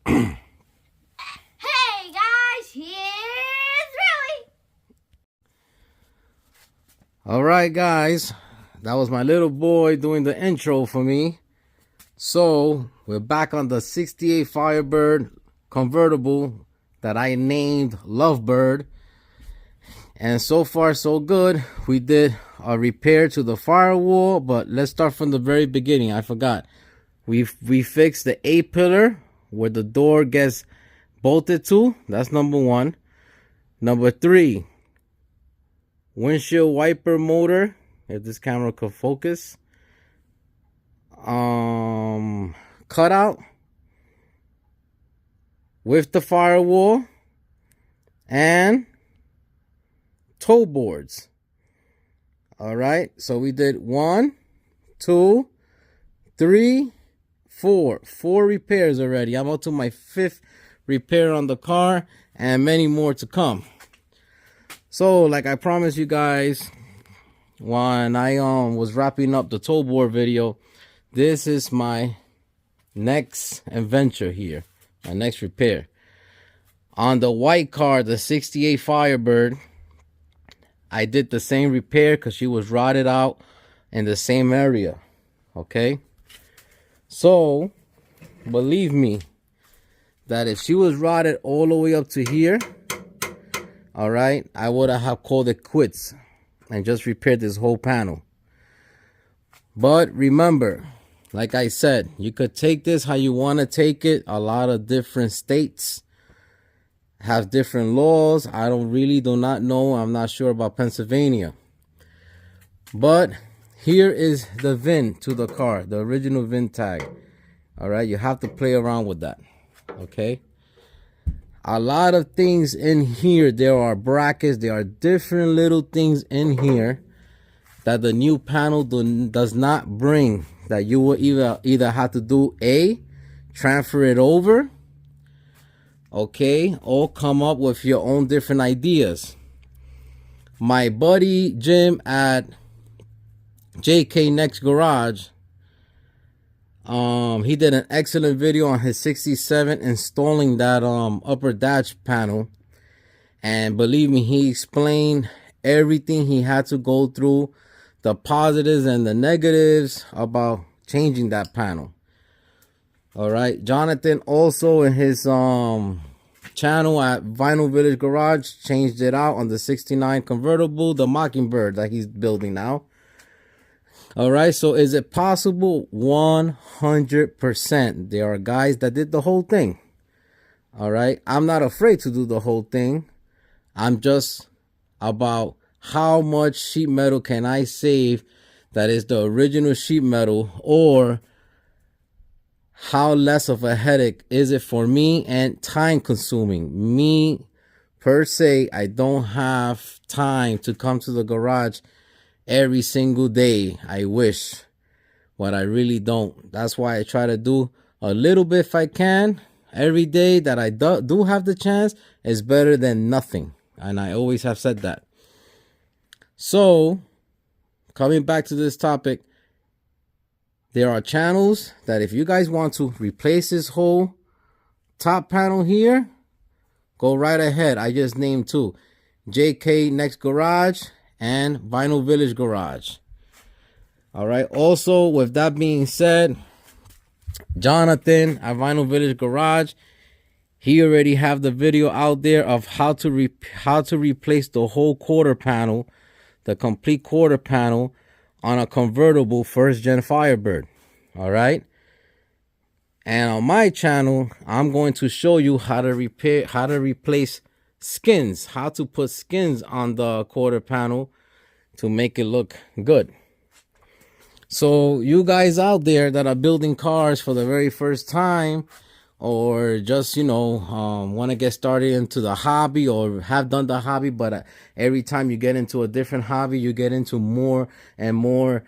Hey guys, here's Billy. Alright guys, that was my little boy doing the intro for me. So we're back on the 68 Firebird convertible that I named Lovebird. And so far so good. We did a repair to the firewall, but let's start from the very beginning. I forgot. We fixed the A-pillar where the door gets bolted to. That's number one. Number three, windshield wiper motor, if this camera could focus, cutout with the firewall, and toe boards. All right, so we did 1, 2, 3, 4 repairs already. I'm up to my 5th repair on the car and many more to come. So like I promised you guys when I was wrapping up the toe board video, this is my next adventure here, my next repair. On the white car, the 68 Firebird, I did the same repair because she was rotted out in the same area. Okay, so believe me that if she was rotted all the way up to here, all right, I would have called it quits and just repaired this whole panel. But remember, like I said, you could take this how you want to take it. A lot of different states have different laws. I do not know. I'm not sure about Pennsylvania. But here is the VIN to the car, the original VIN tag. All right, you have to play around with that. Okay. A lot of things in here. There are brackets. There are different little things in here that the new panel does not bring, that you will either have to do transfer it over, okay, or come up with your own different ideas. My buddy Jim at JK Next Garage, he did an excellent video on his 67 installing that upper dash panel, and believe me, he explained everything he had to go through, the positives and the negatives about changing that panel. All right, Jonathan also in his channel at Vinyl Village Garage changed it out on the 69 convertible, the Mockingbird that he's building now. All right, so is it possible? 100%. There are guys that did the whole thing. All right, I'm not afraid to do the whole thing. I'm just about how much sheet metal can I save that is the original sheet metal, or how less of a headache is it for me and time consuming. Me per se, I don't have time to come to the garage every single day. I wish, but I really don't. That's why I try to do a little bit if I can every day that I do have the chance. Is better than nothing, and I always have said that. So coming back to this topic, there are channels that if you guys want to replace this whole top panel here, go right ahead. I just named 2, JK Next Garage and Vinyl Village Garage. All right, also with that being said, Jonathan at Vinyl Village Garage, he already have the video out there of how to replace the whole quarter panel, the complete quarter panel on a convertible first gen Firebird. All right, and on my channel I'm going to show you how to replace skins, how to put skins on the quarter panel to make it look good. So you guys out there that are building cars for the very first time, or just want to get started into the hobby, or have done the hobby, but every time you get into a different hobby, you get into more and more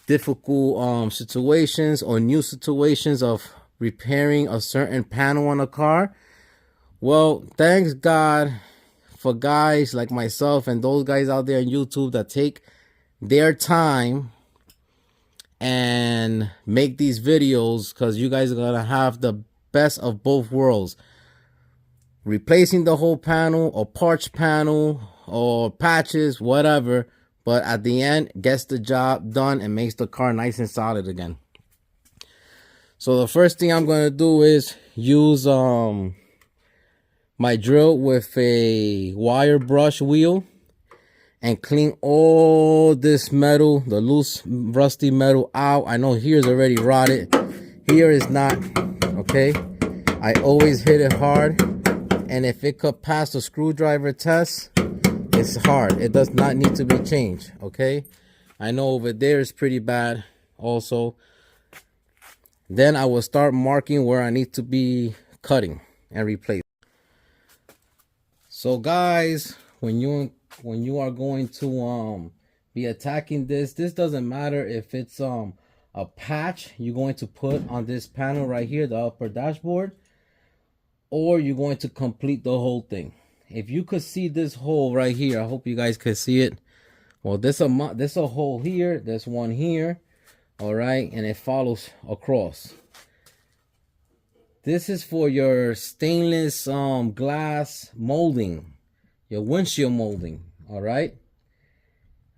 difficult situations or new situations of repairing a certain panel on a car. Well, thanks God for guys like myself and those guys out there on YouTube that take their time and make these videos, because you guys are gonna have the best of both worlds. Replacing the whole panel or parts panel or patches, whatever. But at the end, gets the job done and makes the car nice and solid again. So the first thing I'm going to do is use my drill with a wire brush wheel and clean all this metal, the loose rusty metal out. I know here's already rotted. Here is not, okay? I always hit it hard. And if it could pass the screwdriver test, it's hard. It does not need to be changed, okay? I know over there is pretty bad also. Then I will start marking where I need to be cutting and replace. So guys, when you are going to be attacking this doesn't matter if it's a patch you're going to put on this panel right here, the upper dashboard, or you're going to complete the whole thing. If you could see this hole right here, I hope you guys could see it. Well, there's a hole here, there's one here, all right, and it follows across. This is for your stainless glass molding, your windshield molding, all right?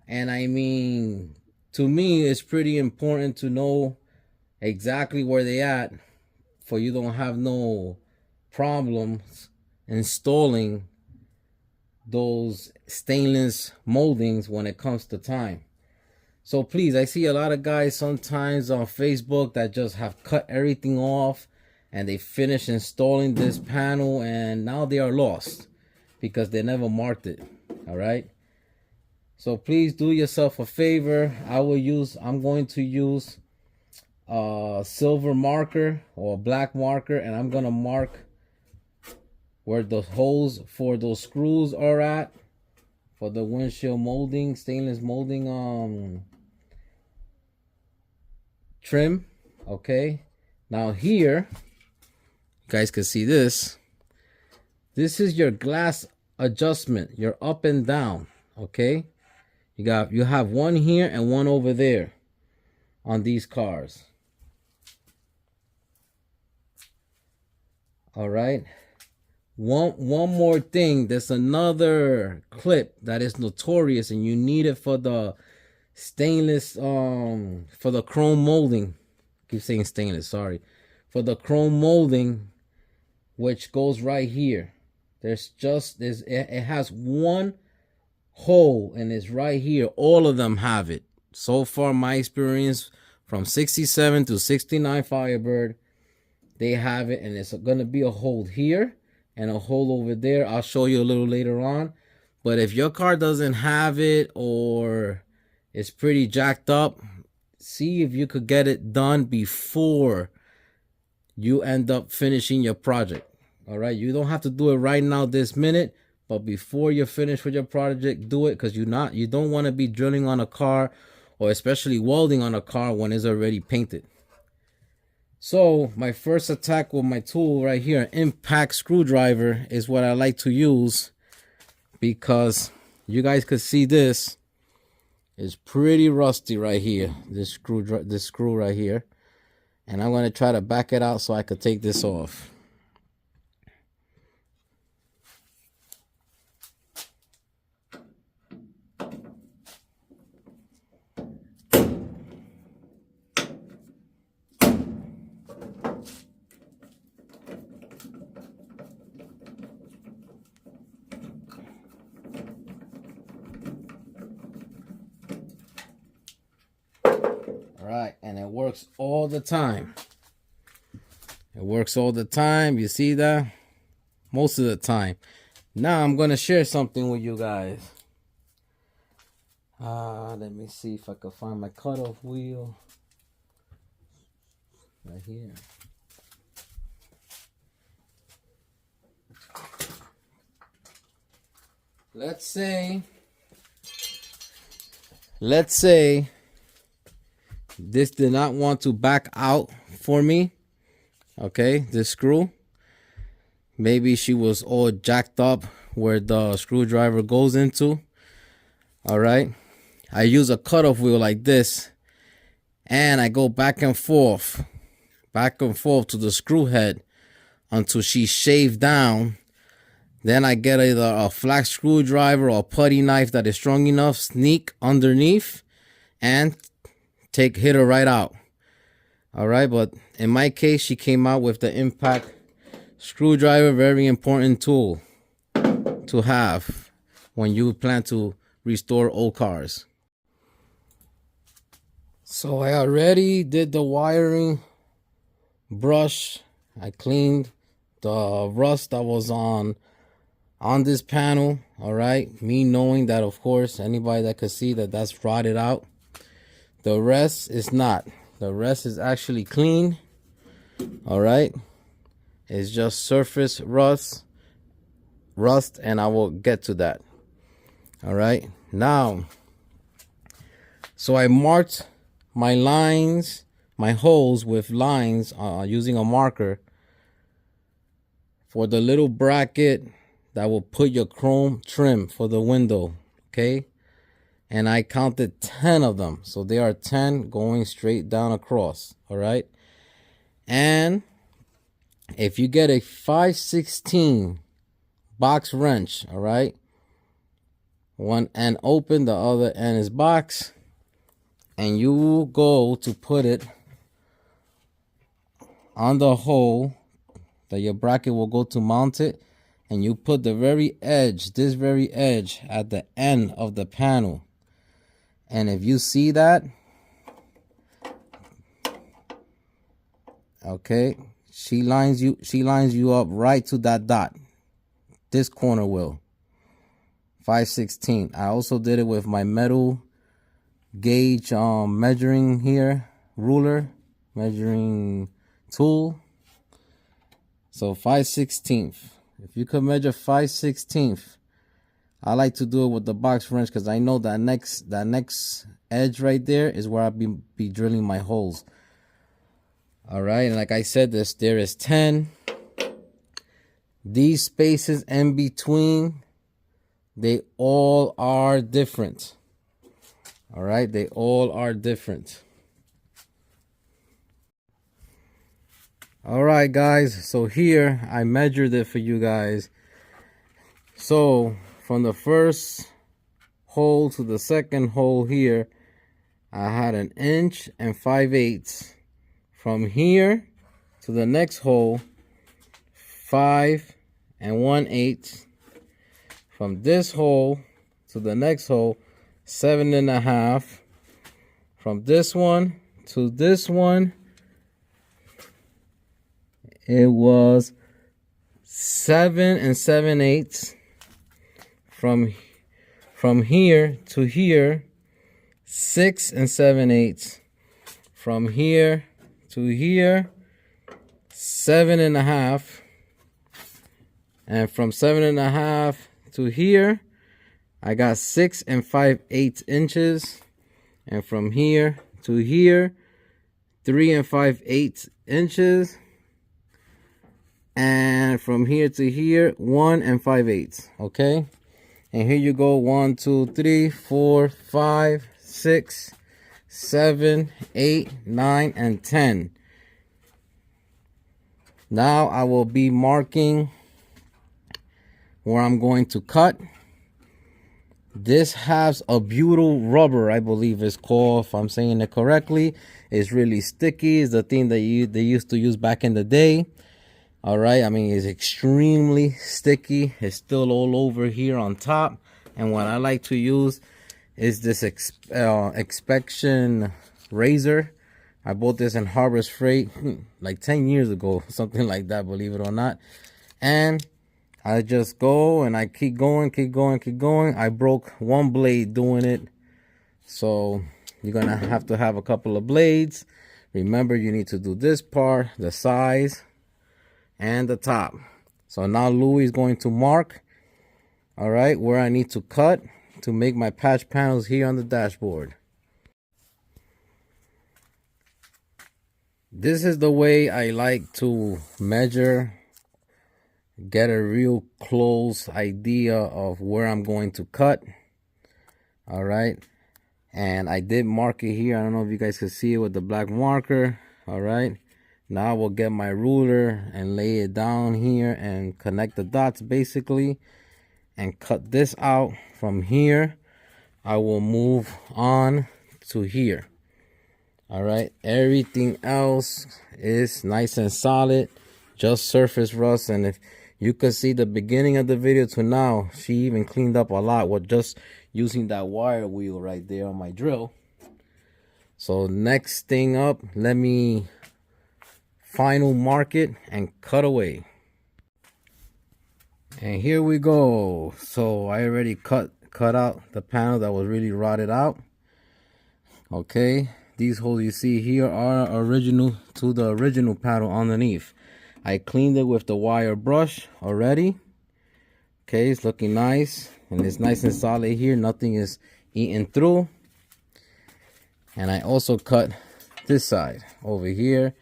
And I mean, to me, it's pretty important to know exactly where they at, for you don't have no problems installing those stainless moldings when it comes to time. So please, I see a lot of guys sometimes on Facebook that just have cut everything off and they finish installing this panel and now they are lost because they never marked it. All right, so please do yourself a favor. I'm going to use a silver marker or a black marker, and I'm gonna mark where the holes for those screws are at for the windshield molding, stainless molding trim. Okay, now here you guys can see this is your glass adjustment, your up and down. Okay, you have one here and one over there on these cars. All right, one more thing, there's another clip that is notorious and you need it for the stainless for the chrome molding. I keep saying stainless, sorry, for the chrome molding, which goes right here. It has one hole and it's right here. All of them have it so far. My experience from 67 to 69 Firebird, they have it, and it's gonna be a hole here and a hole over there. I'll show you a little later on. But if your car doesn't have it or it's pretty jacked up, see if you could get it done before you end up finishing your project. All right, you don't have to do it right now this minute, but before you're finished with your project, do it, because you don't want to be drilling on a car or especially welding on a car when it's already painted. So my first attack with my tool right here, an impact screwdriver, is what I like to use, because you guys could see this is pretty rusty right here. This screw right here, and I'm going to try to back it out so I could take this off. Right, and it works all the time. It works all the time. You see that? Most of the time. Now I'm going to share something with you guys. Let me see if I can find my cutoff wheel. Right here. Let's say this did not want to back out for me. Okay, this screw. Maybe she was all jacked up where the screwdriver goes into. All right. I use a cutoff wheel like this, and I go back and forth to the screw head until she's shaved down. Then I get either a flat screwdriver or a putty knife that is strong enough, sneak underneath, and hit her right out. All right, but in my case, she came out with the impact screwdriver. Very important tool to have when you plan to restore old cars. So I already did the wiring brush. I cleaned the rust that was on this panel. All right, me knowing that, of course, anybody that could see that that's rotted out. The rest is not. The rest is actually clean. All right, it's just surface rust, and I will get to that. All right, now, so I marked my lines, my holes with lines using a marker for the little bracket that will put your chrome trim for the window. Okay, and I counted 10 of them, so there are 10 going straight down across. All right, and if you get a 5/16 box wrench, all right, one end open, the other end is box, and you go to put it on the hole that your bracket will go to mount it, and you put the very edge, this very edge, at the end of the panel. And if you see that, okay, she lines you up right to that dot. This corner will 5/16. I also did it with my metal gauge measuring here, ruler, measuring tool. So 5/16. If you could measure 5/16, I like to do it with the box wrench because I know that next edge right there is where I'll be drilling my holes. All right, and like I said, there is 10. These spaces in between, they all are different. All right, they all are different. All right, guys, so here I measured it for you guys. So from the first hole to the second hole here, I had 1 inch and 5/8. From here to the next hole, 5 and 1/8. From this hole to the next hole, 7.5. From this one to this one, it was 7 and 7/8. From here to here, 6 and 7/8. From here to here, 7.5. And from 7.5 to here, I got 6 and 5/8 inches. And from here to here, 3 and 5/8 inches. And from here to here, 1 and 5/8. Okay. And here you go, 1, 2, 3, 4, 5, 6, 7, 8, 9, and 10. Now I will be marking where I'm going to cut. This has a butyl rubber, I believe it's called, if I'm saying it correctly. It's really sticky. It's the thing that they used to use back in the day. All right, I mean, it's extremely sticky. It's still all over here on top. And what I like to use is this inspection razor. I bought this in Harvest Freight like 10 years ago, something like that, believe it or not. And I just go and I keep going. I broke one blade doing it. So you're gonna have to have a couple of blades. Remember, you need to do this part, the size, and the top. So now Louis is going to mark, all right, where I need to cut to make my patch panels here on the dashboard. This is the way I like to measure, get a real close idea of where I'm going to cut. All right, and I did mark it here. I don't know if you guys can see it with the black marker. All right, Now I will get my ruler and lay it down here and connect the dots basically and cut this out. From here I will move on to here. All right, everything else is nice and solid, just surface rust. And if you could see the beginning of the video to now, she even cleaned up a lot with just using that wire wheel right there on my drill. So next thing up, let me final mark it and cut away. And here we go. So I already cut out the panel that was really rotted out. Okay, these holes you see here are original to the original panel underneath. I cleaned it with the wire brush already. Okay, it's looking nice and it's nice and solid here. Nothing is eaten through. And I also cut this side over here.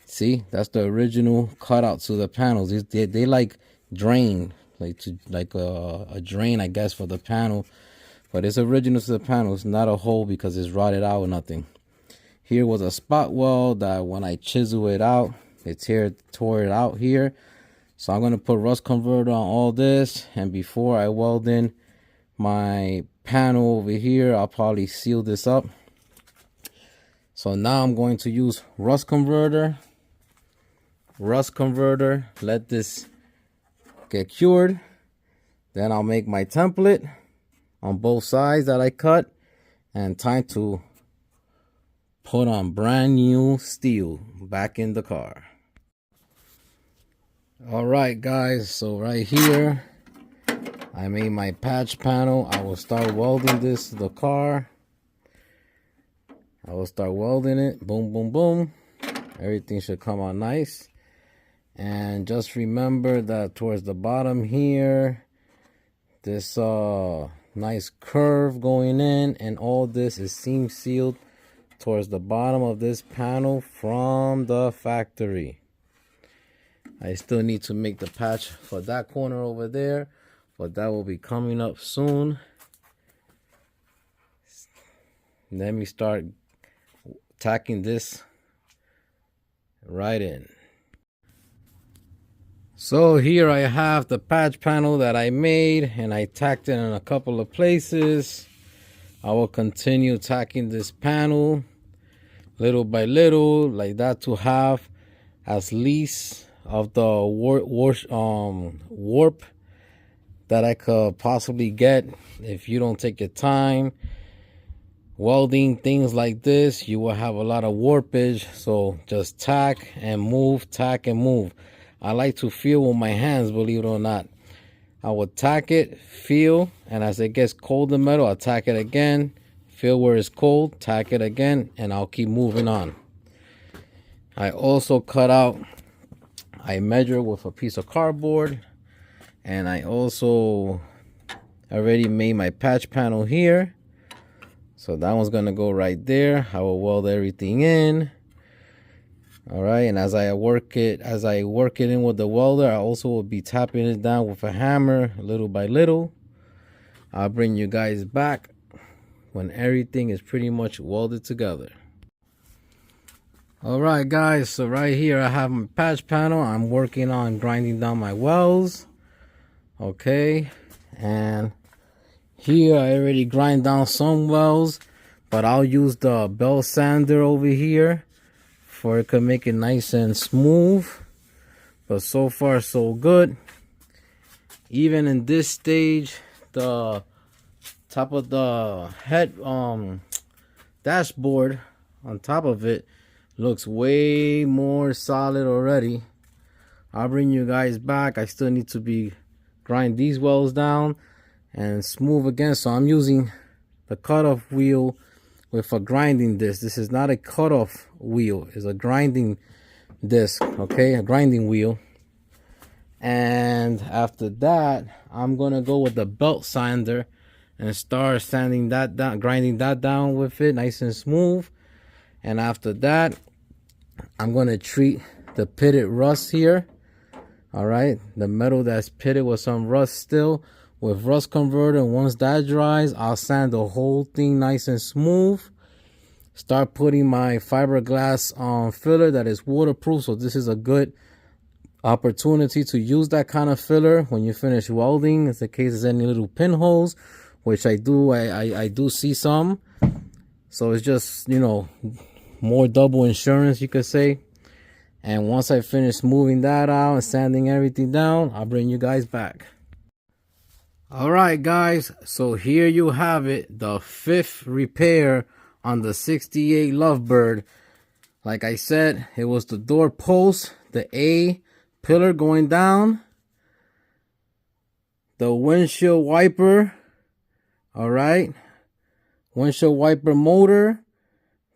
See, that's the original cutout to the panels. They like drain, like a drain, I guess, for the panel. But it's original to the panel. It's not a hole because it's rotted out or nothing. Here was a spot weld that when I chisel it out, it tore it out here. So I'm going to put rust converter on all this. And before I weld in my panel over here, I'll probably seal this up. So now I'm going to use rust converter. Let this get cured. Then I'll make my template on both sides that I cut. And time to put on brand new steel back in the car. All right, guys. So right here, I made my patch panel. I will start welding this to the car. I will start welding it. Boom, boom, boom. Everything should come out nice. And just remember that towards the bottom here, this nice curve going in, and all this is seam sealed towards the bottom of this panel from the factory. I still need to make the patch for that corner over there, but that will be coming up soon. Let me start tacking this right in. So here I have the patch panel that I made, and I tacked it in a couple of places. I will continue tacking this panel little by little like that to have as least of the warp that I could possibly get. If you don't take your time welding things like this, you will have a lot of warpage. So just tack and move, tack and move. I like to feel with my hands, believe it or not. I will tack it, feel, and as it gets cold in metal, I'll tack it again, feel where it's cold, tack it again, and I'll keep moving on. I also cut out, I measure with a piece of cardboard, and I also already made my patch panel here. So that one's gonna go right there. I will weld everything in. All right, and as I work it in with the welder, I also will be tapping it down with a hammer little by little. I'll bring you guys back when everything is pretty much welded together. All right, guys, so right here I have my patch panel. I'm working on grinding down my welds. Okay, and here I already grind down some welds, but I'll use the belt sander over here for it could make it nice and smooth. But so far so good. Even in this stage, the top of the head dashboard on top of it looks way more solid already. I'll bring you guys back. I still need to grind these welds down and smooth again. So I'm using the cutoff wheel with a grinding disc. This is not a cutoff wheel, it's a grinding disc, okay, a grinding wheel. And after that, I'm gonna go with the belt sander and start sanding that down, grinding that down with it nice and smooth. And after that, I'm gonna treat the pitted rust here. All right, the metal that's pitted with some rust still with rust converter. And once that dries, I'll sand the whole thing nice and smooth. start putting my fiberglass filler that is waterproof. So this is a good opportunity to use that kind of filler when you finish welding, in case there's any little pinholes, which I do see some. So it's just, you know, more double insurance, you could say. And once I finish moving that out and sanding everything down, I'll bring you guys back. All right, guys, so here you have it, the 5th repair on the 68 Lovebird. Like I said, it was the door post, the A pillar going down, the windshield wiper, all right, windshield wiper motor,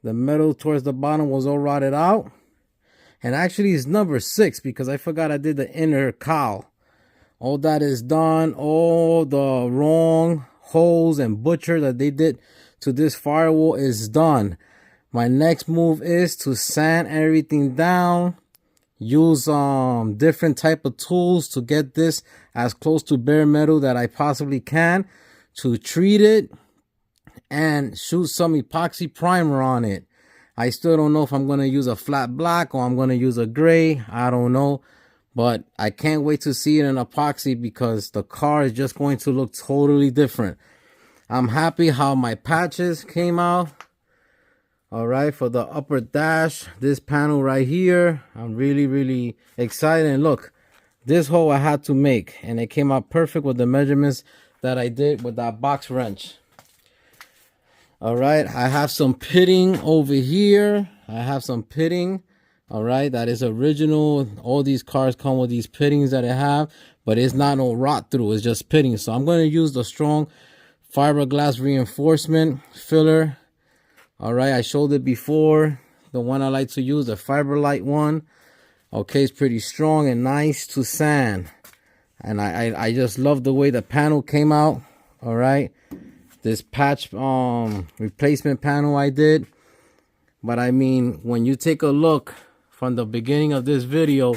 the metal towards the bottom was all rotted out. And actually it's number 6 because I forgot I did the inner cowl. All that is done. All the wrong holes and butcher that they did to this firewall is done. My next move is to sand everything down. Use different type of tools to get this as close to bare metal that I possibly can, to treat it and shoot some epoxy primer on it. I still don't know if I'm going to use a flat black or I'm going to use a gray. I don't know. But I can't wait to see it in epoxy because the car is just going to look totally different. I'm happy how my patches came out. All right, for the upper dash, this panel right here, I'm really excited. And look, this hole I had to make, and it came out perfect with the measurements that I did with that box wrench. All right, I have some pitting over here. I have some pitting. All right, that is original. All these cars come with these pittings that I have, but it's not no rot through. It's just pitting. So I'm going to use the strong fiberglass reinforcement filler. All right, I showed it before. The one I like to use, the Fiberlight one. Okay, it's pretty strong and nice to sand. And I just love the way the panel came out. All right. This patch replacement panel I did. But I mean, when you take a look from the beginning of this video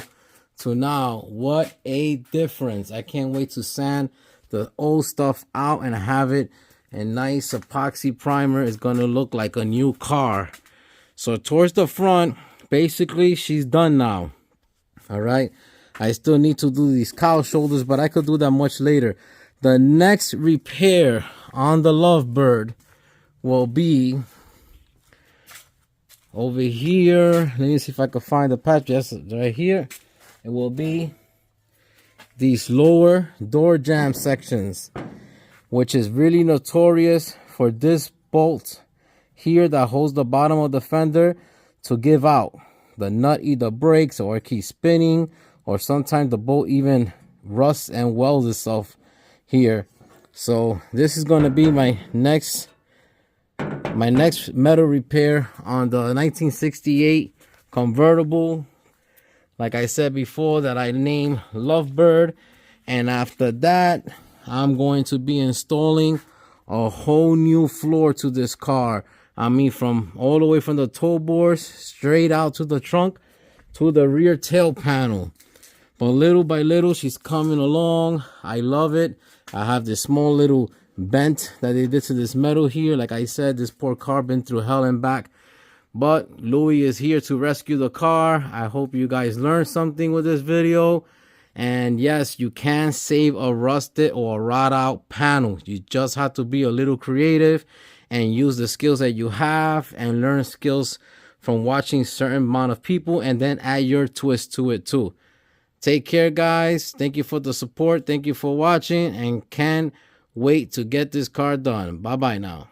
to now, what a difference. I can't wait to sand the old stuff out and have it a nice epoxy primer. Is going to look like a new car. So towards the front, basically she's done now. All right, I still need to do these cowl shoulders, but I could do that much later. The next repair on the Lovebird will be over here. Let me see if I can find the patch. Yes, right here. It will be these lower door jamb sections, which is really notorious for this bolt here that holds the bottom of the fender to give out. The nut either breaks or it keeps spinning, or sometimes the bolt even rusts and welds itself here. So this is going to be my next metal repair on the 1968 convertible, like I said before, that I named Lovebird. And after that, I'm going to be installing a whole new floor to this car. I mean, from all the way from the toe boards straight out to the trunk to the rear tail panel. But little by little, she's coming along. I love it. I have this small little bent that they did to this metal here. Like I said, this poor car been through hell and back. But Louis is here to rescue the car. I hope you guys learned something with this video. And yes, you can save a rusted or a rot out panel. You just have to be a little creative and use the skills that you have and learn skills from watching certain amount of people, and then add your twist to it too. Take care, guys. Thank you for the support. Thank you for watching, and can't wait to get this car done. Bye bye now.